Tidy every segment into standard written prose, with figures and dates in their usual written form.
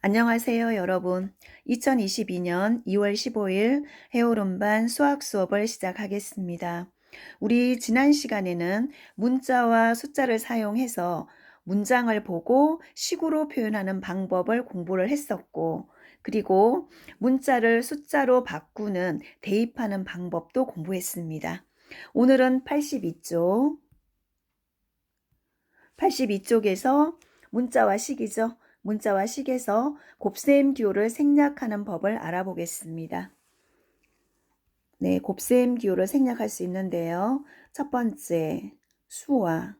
안녕하세요, 여러분. 2022년 2월 15일 해오름반 수학 수업을 시작하겠습니다. 우리 지난 시간에는 문자와 숫자를 사용해서 문장을 보고 식으로 표현하는 방법을 공부를 했었고, 그리고 문자를 숫자로 바꾸는 대입하는 방법도 공부했습니다. 오늘은 82쪽, 82쪽에서 문자와 식이죠. 문자와 식에서 곱셈 기호를 생략하는 법을 알아보겠습니다. 네, 곱셈 기호를 생략할 수 있는데요. 첫 번째, 수와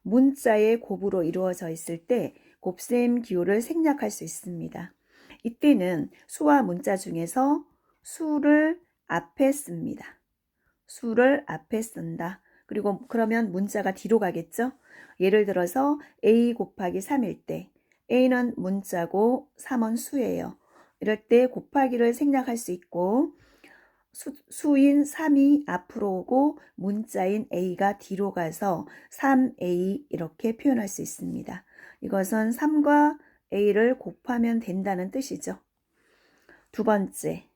문자의 곱으로 이루어져 있을 때 곱셈 기호를 생략할 수 있습니다. 이때는 수와 문자 중에서 수를 앞에 씁니다. 수를 앞에 쓴다. 그리고 그러면 문자가 뒤로 가겠죠? 예를 들어서 a 곱하기 3일 때 a는 문자고 3은 수예요. 이럴 때 곱하기를 생략할 수 있고 수인 3이 앞으로 오고 문자인 a가 뒤로 가서 3a 이렇게 표현할 수 있습니다. 이것은 3과 a를 곱하면 된다는 뜻이죠. 두 번째,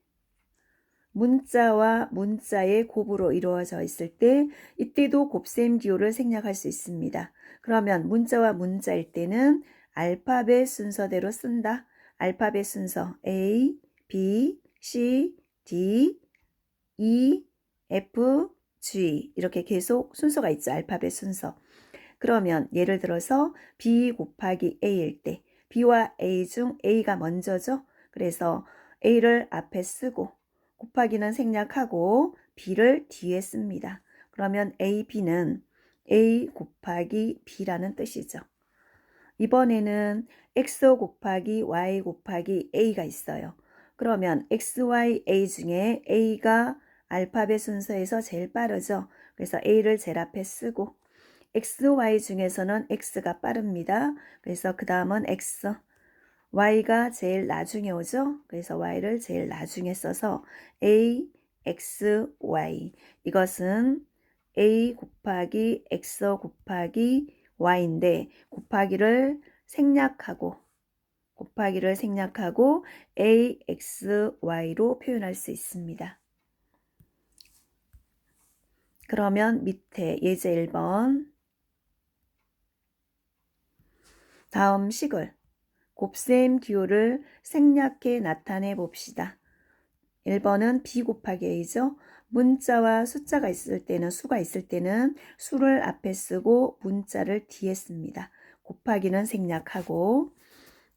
문자와 문자의 곱으로 이루어져 있을 때 이때도 곱셈 기호를 생략할 수 있습니다. 그러면 문자와 문자일 때는 알파벳 순서대로 쓴다. 알파벳 순서 A, B, C, D, E, F, G 이렇게 계속 순서가 있죠. 알파벳 순서. 그러면 예를 들어서 B 곱하기 A일 때 B와 A 중 A가 먼저죠. 그래서 A를 앞에 쓰고 곱하기는 생략하고 B를 뒤에 씁니다. 그러면 A, B는 A 곱하기 B라는 뜻이죠. 이번에는 X 곱하기 Y 곱하기 A가 있어요. 그러면 X, Y, A 중에 A가 알파벳 순서에서 제일 빠르죠. 그래서 A를 제일 앞에 쓰고 X, Y 중에서는 X가 빠릅니다. 그래서 그 다음은 X, Y가 제일 나중에 오죠. 그래서 Y를 제일 나중에 써서 A, X, Y. 이것은 A 곱하기 X 곱하기 Y인데 곱하기를 생략하고 A, X, Y로 표현할 수 있습니다. 그러면 밑에 예제 1번 다음 식을 곱셈 기호를 생략해 나타내 봅시다. 1번은 B 곱하기 A죠. 문자와 숫자가 있을 때는 수가 있을 때는 수를 앞에 쓰고 문자를 뒤에 씁니다. 곱하기는 생략하고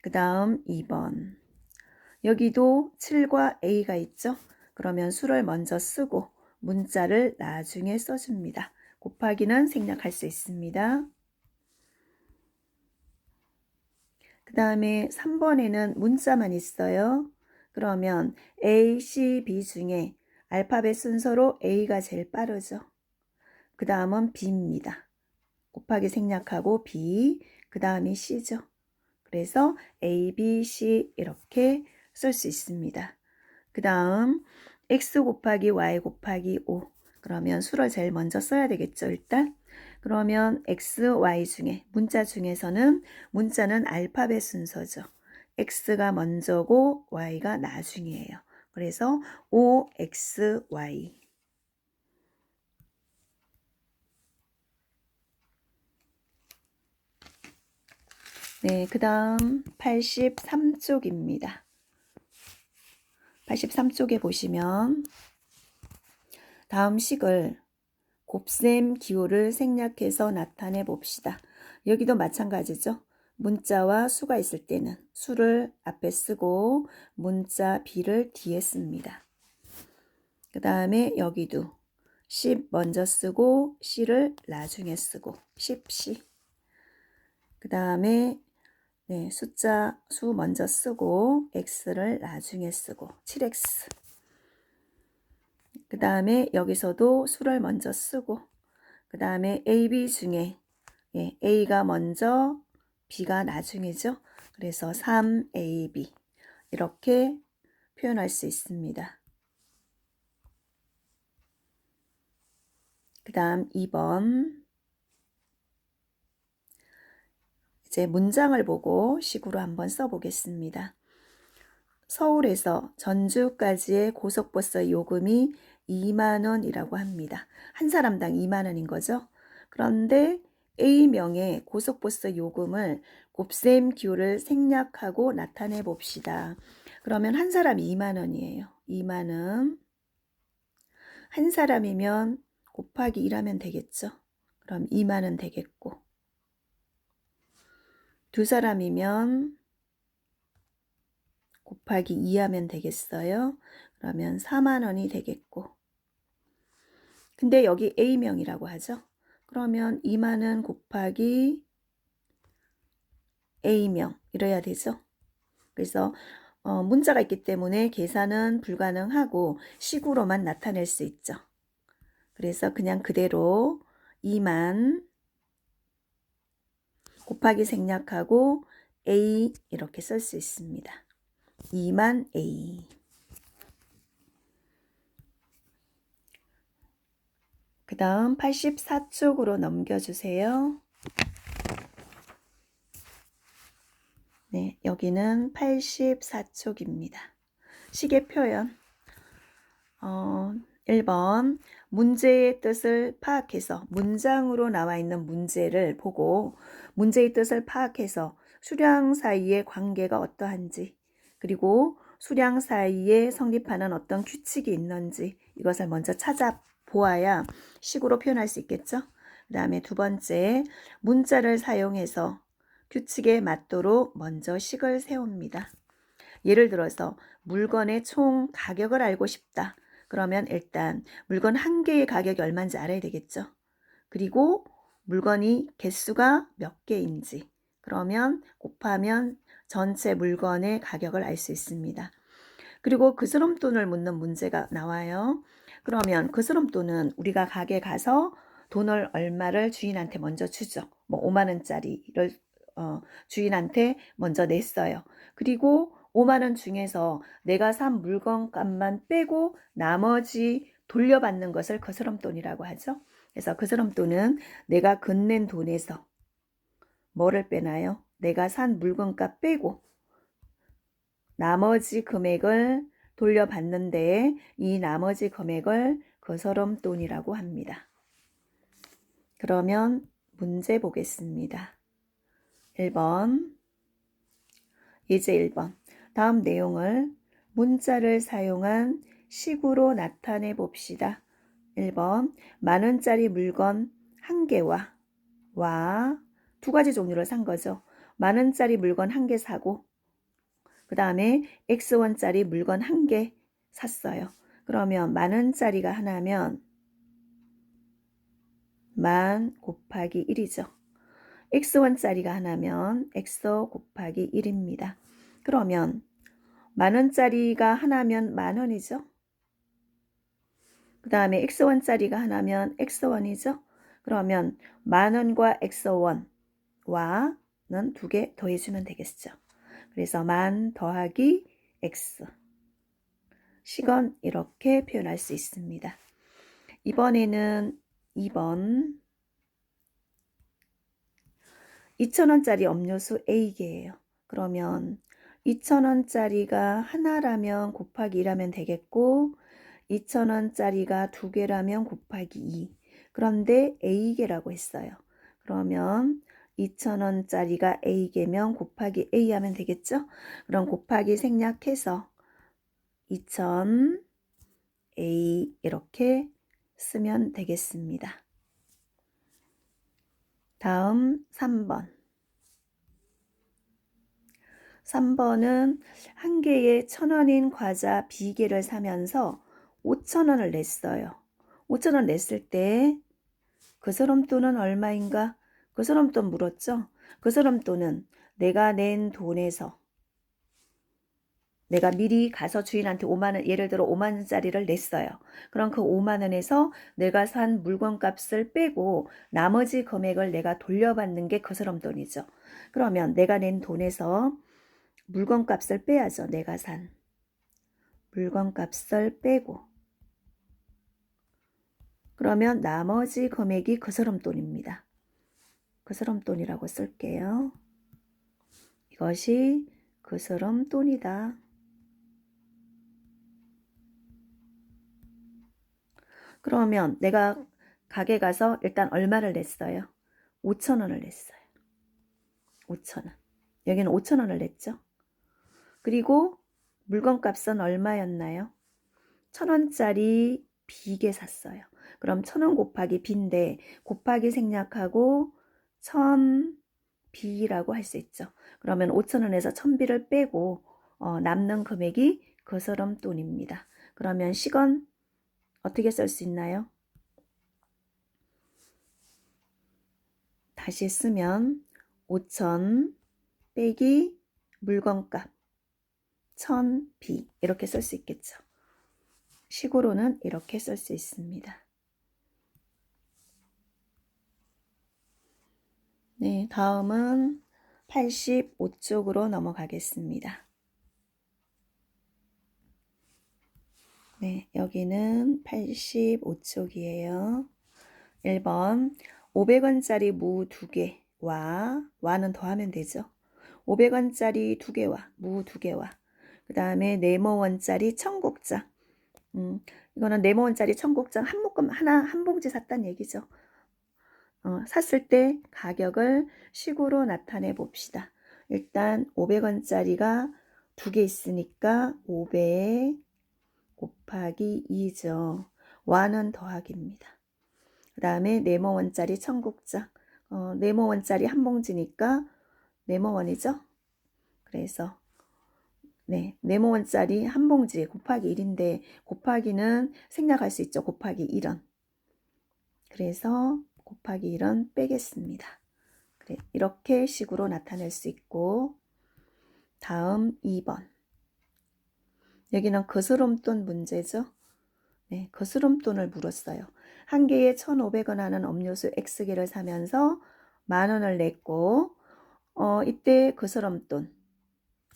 그 다음 2번 여기도 7과 A가 있죠. 그러면 수를 먼저 쓰고 문자를 나중에 써줍니다. 곱하기는 생략할 수 있습니다. 그 다음에 3번에는 문자만 있어요. 그러면 A, C, B 중에 알파벳 순서로 A가 제일 빠르죠. 그 다음은 B입니다. 곱하기 생략하고 B, 그 다음이 C죠. 그래서 A, B, C 이렇게 쓸 수 있습니다. 그 다음 X 곱하기 Y 곱하기 5. 그러면 수를 제일 먼저 써야 되겠죠, 일단. 그러면 X, Y 중에 문자 중에서는 문자는 알파벳 순서죠. X가 먼저고 Y가 나중이에요. 그래서 O, X, Y. 네, 그 다음 83쪽입니다. 83쪽에 보시면 다음 식을 곱셈 기호를 생략해서 나타내 봅시다. 여기도 마찬가지죠. 문자와 수가 있을 때는 수를 앞에 쓰고 문자 B를 뒤에 씁니다. 그 다음에 여기도 10 먼저 쓰고 C를 나중에 쓰고 10C. 그 다음에 숫자 수 먼저 쓰고 X를 나중에 쓰고 7X. 그 다음에 여기서도 수를 먼저 쓰고 그 다음에 A, B 중에 A가 먼저 B가 나중이죠. 그래서 3AB 이렇게 표현할 수 있습니다. 그 다음 2번 이제 문장을 보고 식으로 한번 써보겠습니다. 서울에서 전주까지의 고속버스 요금이 2만 원이라고 합니다. 한 사람당 2만 원인 거죠. 그런데 A명의 고속버스 요금을 곱셈 기호를 생략하고 나타내 봅시다. 그러면 한 사람이 2만 원이에요. 2만 원. 한 사람이면 곱하기 1하면 되겠죠. 그럼 2만 원 되겠고. 두 사람이면 곱하기 2하면 되겠어요. 그러면 4만 원이 되겠고. 근데 여기 A명이라고 하죠. 그러면 2만 원 곱하기 A명 이래야 되죠. 그래서 문자가 있기 때문에 계산은 불가능하고 식으로만 나타낼 수 있죠. 그래서 그냥 그대로 2만 곱하기 생략하고 A 이렇게 쓸 수 있습니다. 2만 A. 그 다음 84쪽으로 넘겨주세요. 네, 여기는 84쪽입니다. 시계 표현. 1번 문제의 뜻을 파악해서 문장으로 나와 있는 문제를 보고 문제의 뜻을 파악해서 수량 사이의 관계가 어떠한지 그리고 수량 사이에 성립하는 어떤 규칙이 있는지 이것을 먼저 찾아보아야 식으로 표현할 수 있겠죠. 그 다음에 두 번째 문자를 사용해서 규칙에 맞도록 먼저 식을 세웁니다. 예를 들어서 물건의 총 가격을 알고 싶다. 그러면 일단 물건 한 개의 가격이 얼마인지 알아야 되겠죠. 그리고 물건이 개수가 몇 개인지 그러면 곱하면 전체 물건의 가격을 알 수 있습니다. 그리고 그스럼돈을 묻는 문제가 나와요. 그러면 그스럼돈은 우리가 가게 가서 돈을 얼마를 주인한테 먼저 주죠. 뭐 5만 원짜리를 주인한테 먼저 냈어요. 그리고 5만 원 중에서 내가 산 물건 값만 빼고 나머지 돌려받는 것을 거스름돈이라고 하죠. 그래서 거스름돈은 내가 건넨 돈에서 뭐를 빼나요? 내가 산 물건값 빼고 나머지 금액을 돌려받는데 이 나머지 금액을 거스름돈이라고 합니다. 그러면 문제 보겠습니다. 1번 예제 1번 다음 내용을 문자를 사용한 식으로 나타내 봅시다. 1번 만원짜리 물건 한 개와 두 가지 종류를 산 거죠. 만원짜리 물건 한 개 사고 그 다음에 X원짜리 물건 한 개 샀어요. 그러면 만원짜리가 하나면 만 곱하기 1이죠. X원짜리가 하나면 X 곱하기 1입니다. 그러면 만원짜리가 하나면 만원이죠. 그 다음에 X원짜리가 하나면 X원이죠. 그러면 만원과 X원와는 두 개 더해주면 되겠죠. 그래서 만 더하기 X 식은 이렇게 표현할 수 있습니다. 이번에는 2번 2,000원짜리 음료수 A개예요. 그러면 2,000원짜리가 하나라면 곱하기 1하면 되겠고 2,000원짜리가 두 개라면 곱하기 2. 그런데 A개라고 했어요. 그러면 2,000원짜리가 A개면 곱하기 A 하면 되겠죠? 그럼 곱하기 생략해서 2,000 A 이렇게 쓰면 되겠습니다. 다음 3번. 3번은 한 개에 1,000원인 과자 B개를 사면서 5,000원을 냈어요. 5,000원 냈을 때 거스름돈은 얼마인가? 거스름돈 물었죠? 거스름돈은 내가 낸 돈에서 내가 미리 가서 주인한테 5만 원, 예를 들어 5만 원짜리를 냈어요. 그럼 그 5만 원에서 내가 산 물건 값을 빼고 나머지 금액을 내가 돌려받는 게 거스름돈이죠. 그러면 내가 낸 돈에서 물건 값을 빼야죠. 내가 산 물건 값을 빼고 그러면 나머지 금액이 거스름돈입니다. 거스름돈이라고 쓸게요. 이것이 그스름돈이다. 그러면 내가 가게 가서 일단 얼마를 냈어요? 5,000원을 냈어요. 5,000원. 여기는 5,000원을 냈죠. 그리고 물건값은 얼마였나요? 1,000원짜리 비계 샀어요. 그럼 1,000원 곱하기 비인데 곱하기 생략하고 1,000비라고 할 수 있죠. 그러면 5,000원에서 1,000비를 빼고 남는 금액이 그스름돈입니다. 그러면 식은 어떻게 쓸 수 있나요? 다시 쓰면 5,000 빼기 물건값 1,000비 이렇게 쓸 수 있겠죠. 식으로는 이렇게 쓸 수 있습니다. 네, 다음은 85쪽으로 넘어가겠습니다. 네, 여기는 85쪽이에요. 1번 500원짜리 무 2개와 와는 더하면 되죠. 500원짜리 2개와 무 2개와 그 다음에 네모원짜리 청국장 이거는 네모원짜리 청국장 한 묶음 하나 한 봉지 샀다는 얘기죠. 샀을 때 가격을 식으로 나타내 봅시다. 일단 500원짜리가 2개 있으니까 500 곱하기 2죠. 와는 더하기입니다. 그 다음에 네모원짜리 청국장 네모원짜리 한 봉지니까 네모원이죠. 그래서 네, 네모원짜리 한 봉지 곱하기 1인데 곱하기는 생략할 수 있죠. 곱하기 1원. 그래서 곱하기 1원 빼겠습니다. 그래, 이렇게 식으로 나타낼 수 있고 다음 2번. 여기는 거스름돈 문제죠. 네, 거스름돈을 물었어요. 한 개에 1,500원 하는 음료수 X개를 사면서 10,000원을 냈고 이때 거스름돈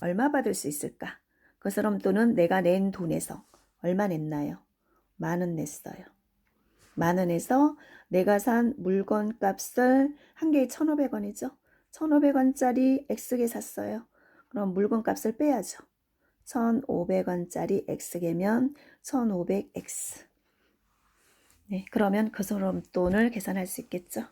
얼마 받을 수 있을까? 거스름돈은 내가 낸 돈에서 얼마 냈나요? 10,000원 냈어요. 10,000원에서 내가 산 물건 값을 한 개에 1,500원이죠. 1,500원짜리 X개 샀어요. 그럼 물건 값을 빼야죠. 1,500원짜리 X개면 1,500X. 네, 그러면 거스름돈을 계산할 수 있겠죠.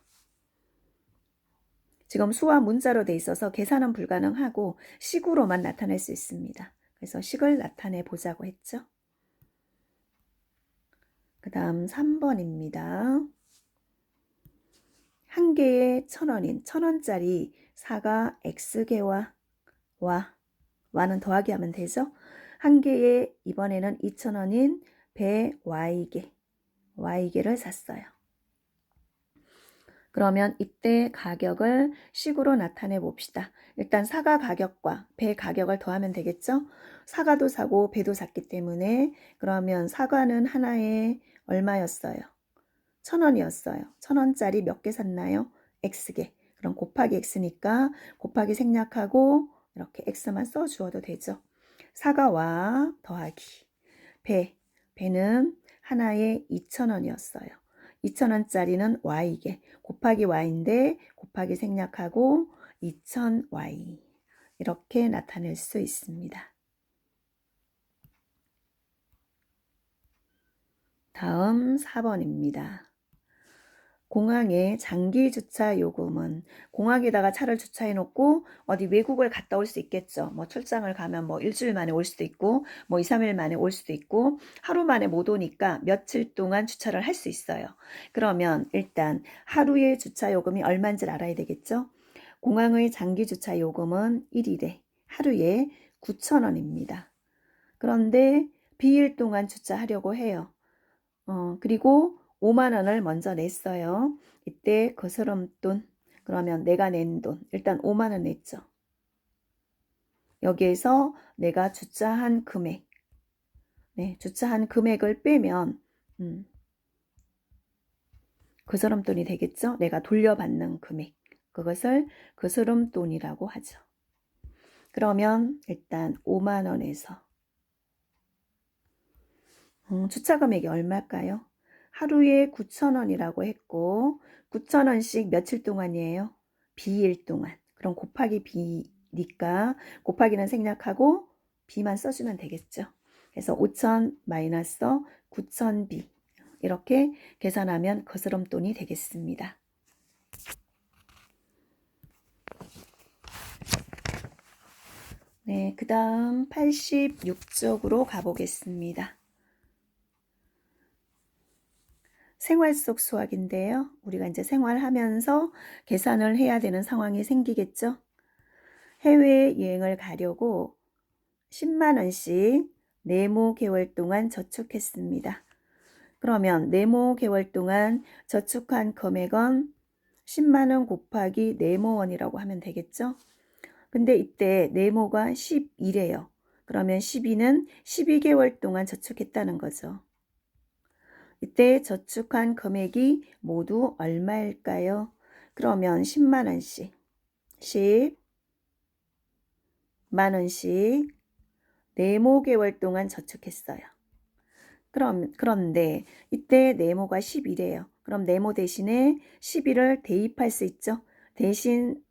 지금 수와 문자로 돼 있어서 계산은 불가능하고 식으로만 나타낼 수 있습니다. 그래서 식을 나타내 보자고 했죠. 그 다음 3번입니다. 한 개에 1,000원인 1,000원짜리 사과 X개와 와는 더하기 하면 되죠. 한 개에 이번에는 2,000원인 배 Y개를 샀어요. 그러면 이때 가격을 식으로 나타내 봅시다. 일단 사과 가격과 배 가격을 더하면 되겠죠. 사과도 사고 배도 샀기 때문에 그러면 사과는 하나에 얼마였어요? 1,000원이었어요. 1,000원짜리 몇 개 샀나요? X개. 그럼 곱하기 X니까 곱하기 생략하고 이렇게 X만 써주어도 되죠. 사과와 더하기 배는 하나에 2,000원이었어요. 2,000원짜리는 Y개 곱하기 Y인데 곱하기 생략하고 2,000Y 이렇게 나타낼 수 있습니다. 다음 4번입니다. 공항의 장기 주차 요금은 공항에다가 차를 주차해 놓고 어디 외국을 갔다 올 수 있겠죠. 뭐 출장을 가면 뭐 일주일 만에 올 수도 있고 뭐 2, 3일 만에 올 수도 있고 하루 만에 못 오니까 며칠 동안 주차를 할 수 있어요. 그러면 일단 하루의 주차 요금이 얼마인지를 알아야 되겠죠. 공항의 장기 주차 요금은 1일에 하루에 9,000원입니다. 그런데 비일 동안 주차하려고 해요. 그리고 5만 원을 먼저 냈어요. 이때 거스름돈 그러면 내가 낸 돈 일단 5만 원 냈죠. 여기에서 내가 주차한 금액 네, 주차한 금액을 빼면 거스름돈이 되겠죠. 내가 돌려받는 금액 그것을 거스름돈이라고 하죠. 그러면 일단 5만 원에서 주차 금액이 얼마일까요? 하루에 9,000원이라고 했고 9,000원씩 며칠 동안이에요? 비일 동안. 그럼 곱하기 B니까 곱하기는 생략하고 B만 써주면 되겠죠. 그래서 5,000 마이너스 9,000B 이렇게 계산하면 거스름돈이 되겠습니다. 네, 그 다음 86쪽으로 가보겠습니다. 생활 속 수학인데요. 우리가 이제 생활하면서 계산을 해야 되는 상황이 생기겠죠. 해외여행을 가려고 10만 원씩 네모 개월 동안 저축했습니다. 그러면 네모 개월 동안 저축한 금액은 10만 원 곱하기 네모원이라고 하면 되겠죠. 근데 이때 네모가 12래요. 그러면 12는 12개월 동안 저축했다는 거죠. 이때 저축한 금액이 모두 얼마일까요? 그러면 10만 원씩 10만 원씩 네모 개월 동안 저축했어요. 그런데 이때 네모가 10이래요. 그럼 네모 대신에 12를 대입할 수 있죠. 대신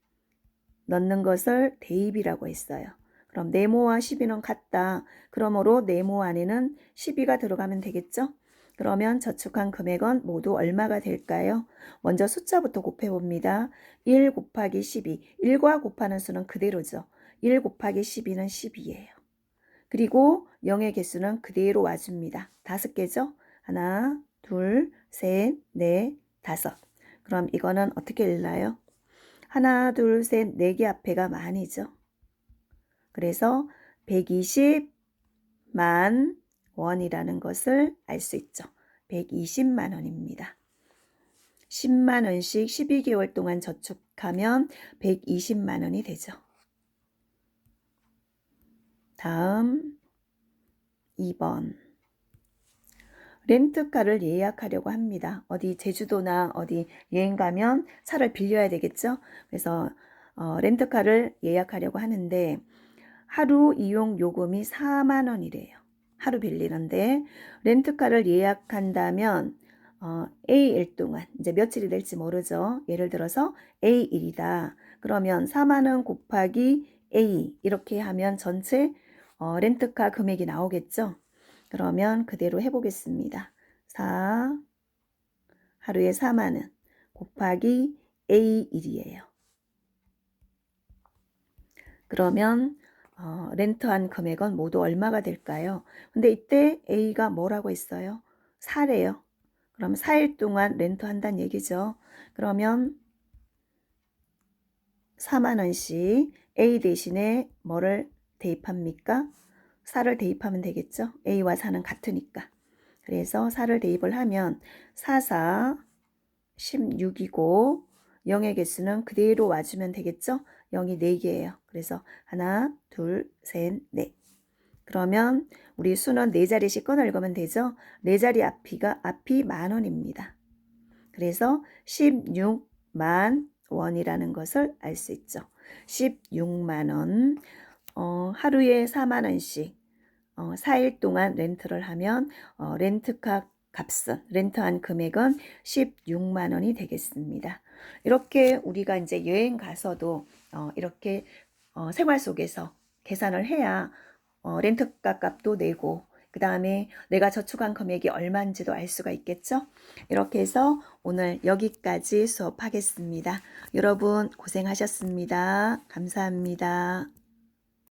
넣는 것을 대입이라고 했어요. 그럼 네모와 12는 같다. 그러므로 네모 안에는 12가 들어가면 되겠죠. 그러면 저축한 금액은 모두 얼마가 될까요? 먼저 숫자부터 곱해봅니다. 1 곱하기 12. 1과 곱하는 수는 그대로죠. 1 곱하기 12는 12예요. 그리고 0의 개수는 그대로 와줍니다. 5개죠? 하나, 둘, 셋, 넷, 다섯. 그럼 이거는 어떻게 읽나요? 하나, 둘, 셋, 4개 앞에가 만이죠. 그래서 120만 원이라는 것을 알 수 있죠. 120만 원입니다. 10만 원씩 12개월 동안 저축하면 120만 원이 되죠. 다음 2번. 렌트카를 예약하려고 합니다. 어디 제주도나 어디 여행 가면 차를 빌려야 되겠죠. 그래서 렌트카를 예약하려고 하는데 하루 이용 요금이 4만 원이래요. 하루 빌리는데 렌트카를 예약한다면 A일 동안 이제 며칠이 될지 모르죠. 예를 들어서 A일이다. 그러면 4만 원 곱하기 A 이렇게 하면 전체 렌트카 금액이 나오겠죠. 그러면 그대로 해보겠습니다. 4 하루에 4만 원 곱하기 A일이에요. 그러면 렌트한 금액은 모두 얼마가 될까요? 근데 이때 A가 뭐라고 했어요? 4래요. 그럼 4일 동안 렌트한다는 얘기죠. 그러면 4만 원씩 A 대신에 뭐를 대입합니까? 4를 대입하면 되겠죠. A와 4는 같으니까. 그래서 4를 대입을 하면 4, 4, 16이고 0의 개수는 그대로 와주면 되겠죠. 0이 4개예요. 그래서 하나, 둘, 셋, 넷. 그러면 우리 수는 4자리씩 끊어 읽으면 되죠. 4자리 앞이 만 원입니다. 그래서 16만 원이라는 것을 알 수 있죠. 16만 원. 하루에 4만 원씩 4일 동안 렌트를 하면 렌트카 값은 렌트한 금액은 16만 원이 되겠습니다. 이렇게 우리가 이제 여행 가서도 이렇게 생활 속에서 계산을 해야 렌트카 값도 내고 그 다음에 내가 저축한 금액이 얼마인지도 알 수가 있겠죠. 이렇게 해서 오늘 여기까지 수업하겠습니다. 여러분 고생하셨습니다. 감사합니다.